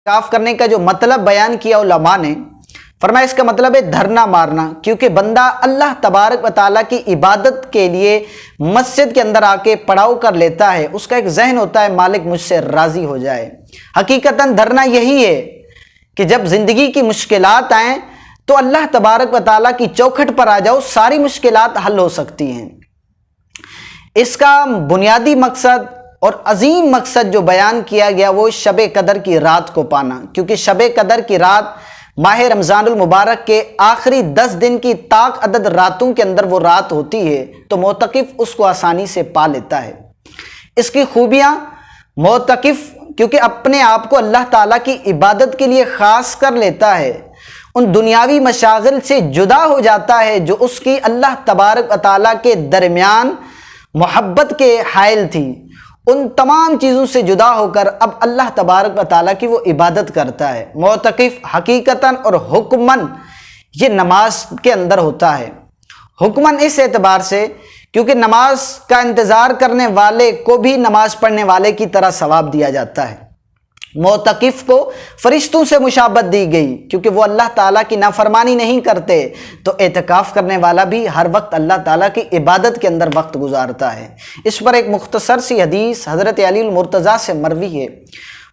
اعتکاف کرنے کا جو مطلب بیان کیا علماء نے، فرمایا اس کا مطلب ہے دھرنا مارنا، کیونکہ بندہ اللہ تبارک و تعالیٰ کی عبادت کے لیے مسجد کے اندر آ کے پڑاؤ کر لیتا ہے، اس کا ایک ذہن ہوتا ہے مالک مجھ سے راضی ہو جائے۔ حقیقتاً دھرنا یہی ہے کہ جب زندگی کی مشکلات آئیں تو اللہ تبارک و تعالیٰ کی چوکھٹ پر آ جاؤ، ساری مشکلات حل ہو سکتی ہیں۔ اس کا بنیادی مقصد اور عظیم مقصد جو بیان کیا گیا وہ شب قدر کی رات کو پانا، کیونکہ شب قدر کی رات ماہ رمضان المبارک کے آخری 10 دن کی طاق عدد راتوں کے اندر وہ رات ہوتی ہے، تو معتکف اس کو آسانی سے پا لیتا ہے۔ اس کی خوبیاں، معتکف کیونکہ اپنے آپ کو اللہ تعالیٰ کی عبادت کے لیے خاص کر لیتا ہے، ان دنیاوی مشاغل سے جدا ہو جاتا ہے جو اس کی اللہ تبارک و تعالیٰ کے درمیان محبت کے حائل تھی، ان تمام چیزوں سے جدا ہو کر اب اللہ تبارک و تعالیٰ کی وہ عبادت کرتا ہے۔ معتکف حقیقتاً اور حکماً یہ نماز کے اندر ہوتا ہے، حکماً اس اعتبار سے کیونکہ نماز کا انتظار کرنے والے کو بھی نماز پڑھنے والے کی طرح ثواب دیا جاتا ہے۔ معتکف کو فرشتوں سے مشابہت دی گئی کیونکہ وہ اللہ تعالیٰ کی نافرمانی نہیں کرتے، تو اعتکاف کرنے والا بھی ہر وقت اللہ تعالیٰ کی عبادت کے اندر وقت گزارتا ہے۔ اس پر ایک مختصر سی حدیث حضرت علی المرتضیٰ سے مروی ہے،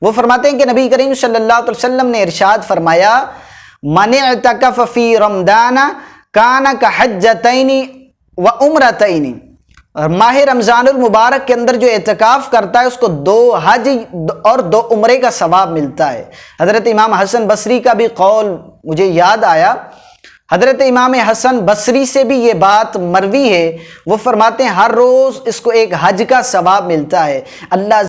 وہ فرماتے ہیں کہ نبی کریم صلی اللہ علیہ وسلم نے ارشاد فرمایا، من اعتکف فی رمضان کان کحجتین و عمرتین، ماہ رمضان المبارک کے اندر جو اعتکاف کرتا ہے اس کو 2 حج اور 2 عمرے کا ثواب ملتا ہے۔ حضرت امام حسن بصری کا بھی قول مجھے یاد آیا، حضرت امام حسن بصری سے بھی یہ بات مروی ہے، وہ فرماتے ہیں ہر روز اس کو ایک حج کا ثواب ملتا ہے۔ اللہ